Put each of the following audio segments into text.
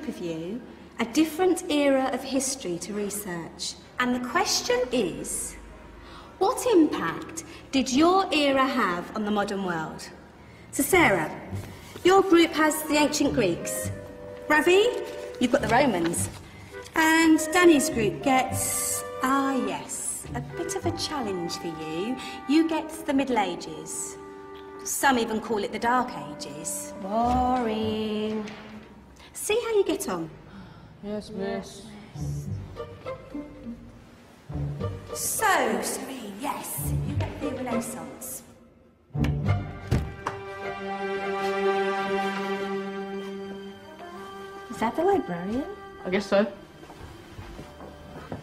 of you a different era of history to research. And the question is, what impact did your era have on the modern world? So Sarah, your group has the ancient Greeks. Ravi, you've got the Romans. And Danny's group gets, yes, a bit of a challenge for you. You get the Middle Ages. Some even call it the Dark Ages. Boring. See how you get on. Yes, miss. So, Serene, yes, you get the Renaissance. Is that the librarian? I guess so.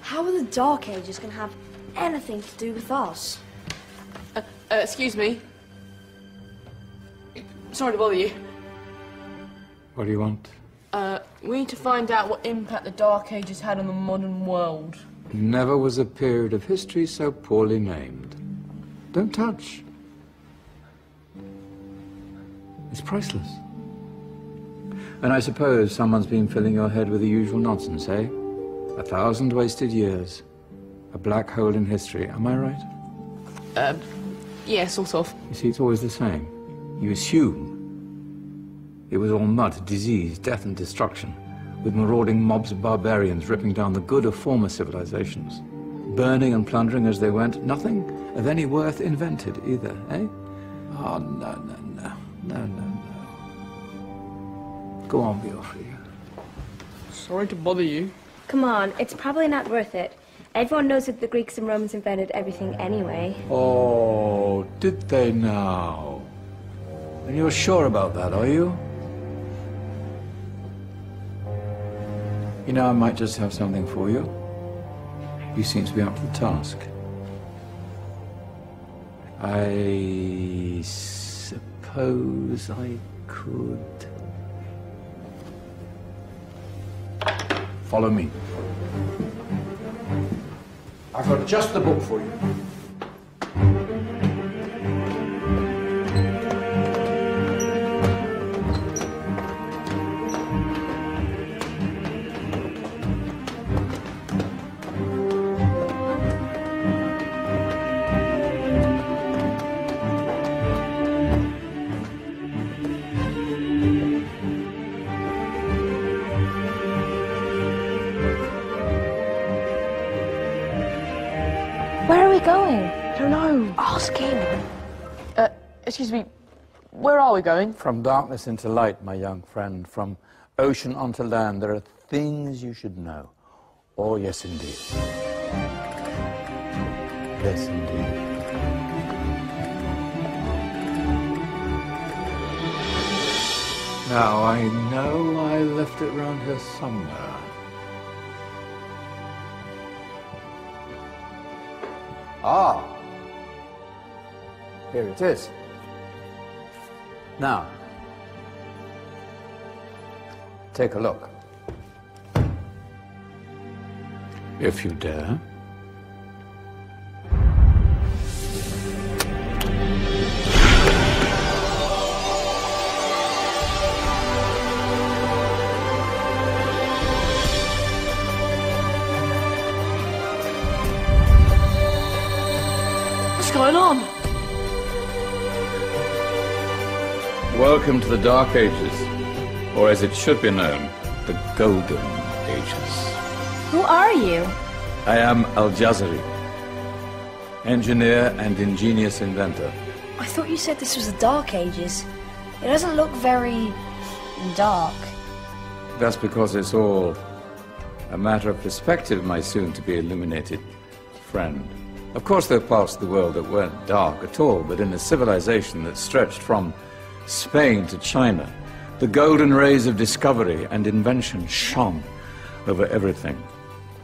How are the Dark Ages going to have anything to do with us? Excuse me. Sorry to bother you. What do you want? We need to find out what impact the Dark Ages had on the modern world. Never was a period of history so poorly named. Don't touch. It's priceless. And I suppose someone's been filling your head with the usual nonsense, eh? 1,000 wasted years. A black hole in history, am I right? Yeah, sort of. You see, it's always the same. You assume it was all mud, disease, death and destruction, with marauding mobs of barbarians ripping down the good of former civilizations, burning and plundering as they went. Nothing of any worth invented either, eh? Oh, no. Go on, Beofrey. Sorry to bother you. Come on, it's probably not worth it. Everyone knows that the Greeks and Romans invented everything anyway. Oh, did they now? And you're sure about that, are you? You know, I might just have something for you. You seem to be up to the task. I suppose I could... Follow me. I've got just the book for you. Where are we going? I don't know. Ask him. Excuse me. Where are we going? From darkness into light, my young friend. From ocean onto land, there are things you should know. Oh, yes, indeed. Yes, indeed. Now, I know I left it round here somewhere. Ah, here it is. Now, take a look. If you dare. What's going on? Welcome to the Dark Ages, or as it should be known, the Golden Ages. Who are you? I am Al-Jazari, engineer and ingenious inventor. I thought you said this was the Dark Ages. It doesn't look very... dark. That's because it's all a matter of perspective, my soon-to-be illuminated friend. Of course, there are parts of the world that weren't dark at all, but in a civilization that stretched from Spain to China, the golden rays of discovery and invention shone over everything.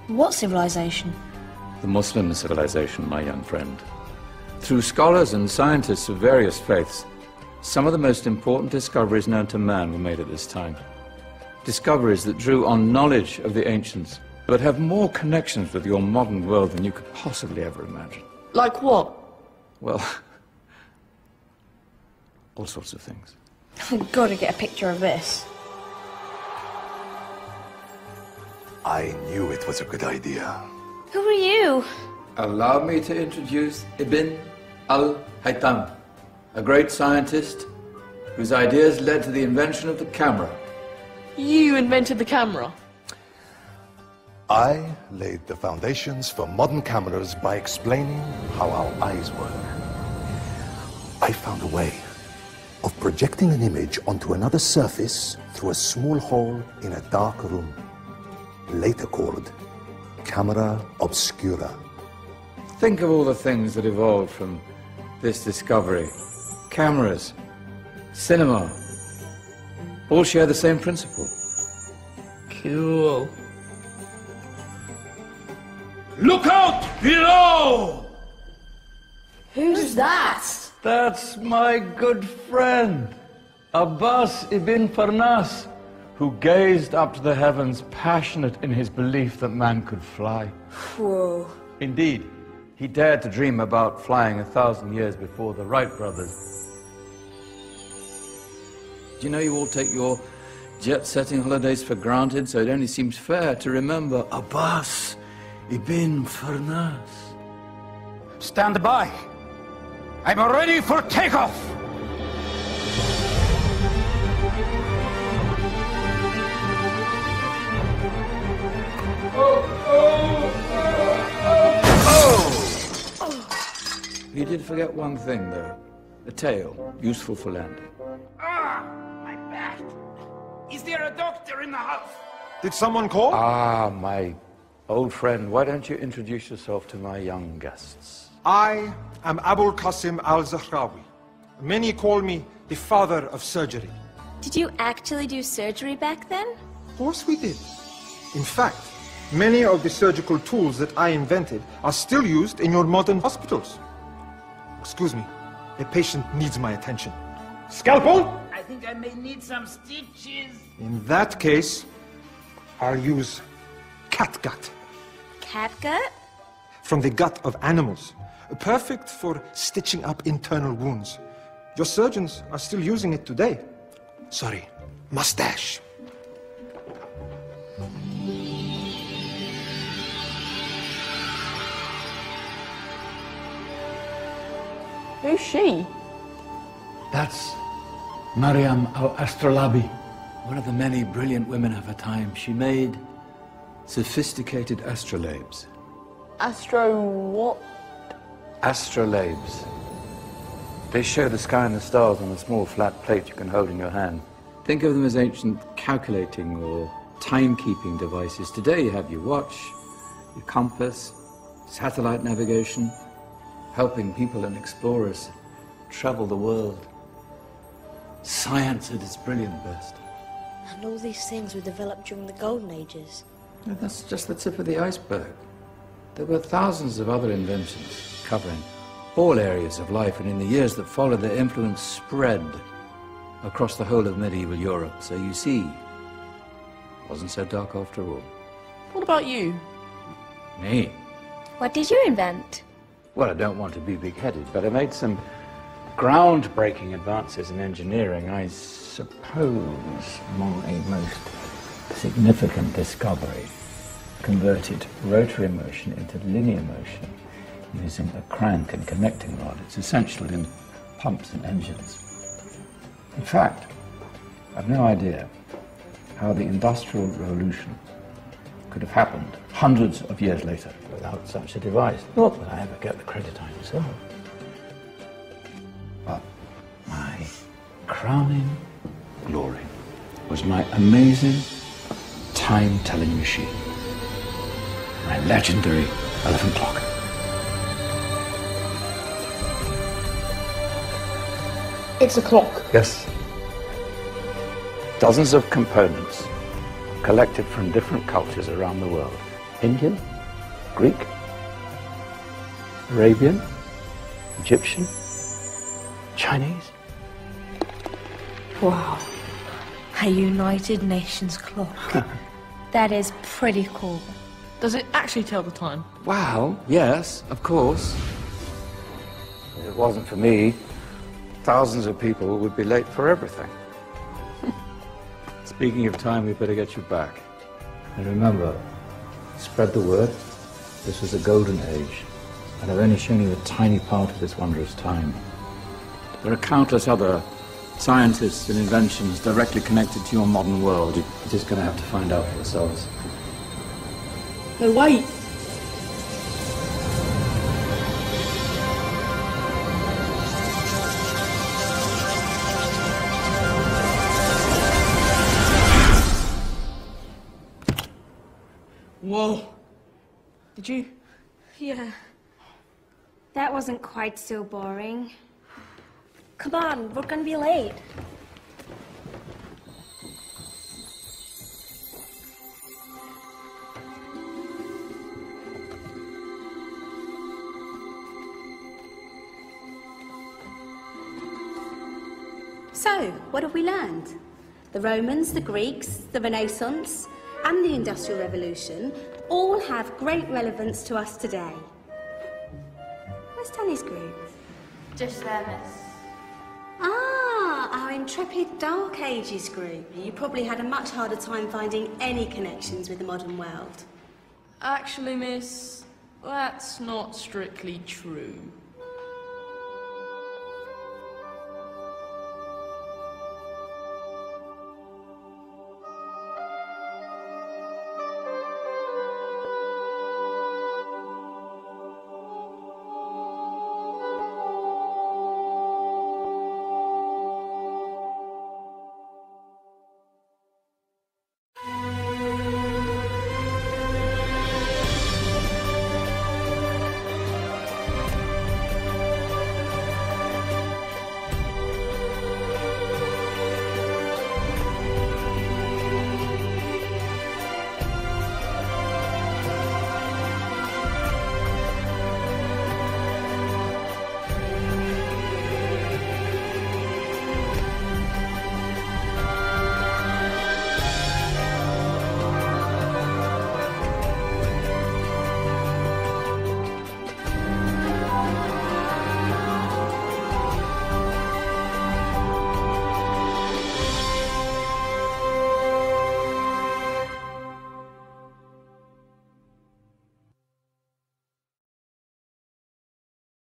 What civilization? The Muslim civilization, my young friend. Through scholars and scientists of various faiths, some of the most important discoveries known to man were made at this time. Discoveries that drew on knowledge of the ancients, but have more connections with your modern world than you could possibly ever imagine. Like what? Well, all sorts of things. I've got to get a picture of this. I knew it was a good idea. Who are you? Allow me to introduce Ibn al-Haytham, a great scientist whose ideas led to the invention of the camera. You invented the camera? I laid the foundations for modern cameras by explaining how our eyes work. I found a way of projecting an image onto another surface through a small hole in a dark room, later called camera obscura. Think of all the things that evolved from this discovery. Cameras, cinema, all share the same principle. Cool. Look out below! Who's that? That's my good friend, Abbas ibn Farnas, who gazed up to the heavens, passionate in his belief that man could fly. Whoa. Indeed, he dared to dream about flying 1,000 years before the Wright brothers. Do you know you all take your jet-setting holidays for granted, so it only seems fair to remember Abbas ibn Farnas. Stand by. I'm ready for takeoff. You did forget one thing, though. A tail, useful for landing. Ah, my back. Is there a doctor in the house? Did someone call? Ah, my old friend, why don't you introduce yourself to my young guests? I am Abul Qasim al-Zahrawi. Many call me the father of surgery. Did you actually do surgery back then? Of course we did. In fact, many of the surgical tools that I invented are still used in your modern hospitals. Excuse me, a patient needs my attention. Scalpel? I think I may need some stitches. In that case, I'll use catgut. Catgut? From the gut of animals. Perfect for stitching up internal wounds. Your surgeons are still using it today. Sorry, mustache. Who's she? That's Maryam al-Astrolabi, one of the many brilliant women of her time. She made sophisticated astrolabes. Astro what? Astrolabes. They show the sky and the stars on a small flat plate you can hold in your hand. Think of them as ancient calculating or timekeeping devices. Today you have your watch, your compass, satellite navigation, helping people and explorers travel the world. Science at its brilliant best. And all these things were developed during the golden ages. And that's just the tip of the iceberg. There were thousands of other inventions covering all areas of life, and in the years that followed, their influence spread across the whole of medieval Europe. So you see, it wasn't so dark after all. What about you? Me? What did you invent? Well, I don't want to be big-headed, but I made some groundbreaking advances in engineering. I suppose my most significant discovery converted rotary motion into linear motion using a crank and connecting rod. It's essential in pumps and engines. In fact, I've no idea how the Industrial Revolution could have happened hundreds of years later without such a device. Not that I ever get the credit I deserve. But my crowning glory was my amazing time-telling machine, my legendary elephant clock. It's a clock. Yes. Dozens of components collected from different cultures around the world. Indian, Greek, Arabian, Egyptian, Chinese. Wow. A United Nations clock. That is pretty cool. Does it actually tell the time? Wow, yes, of course. If it wasn't for me, thousands of people would be late for everything. Speaking of time, we better get you back. And remember, spread the word. This was a golden age, and I've only shown you a tiny part of this wondrous time. There are countless other scientists and inventions directly connected to your modern world. You're just going to have to find out for yourselves. No, wait! Whoa! Did you? Yeah. That wasn't quite so boring. Come on, we're gonna be late. So, what have we learned? The Romans, the Greeks, the Renaissance, and the Industrial Revolution all have great relevance to us today. Where's Tanya's group? Just there, miss. Ah, our intrepid Dark Ages group. You probably had a much harder time finding any connections with the modern world. Actually, miss, that's not strictly true.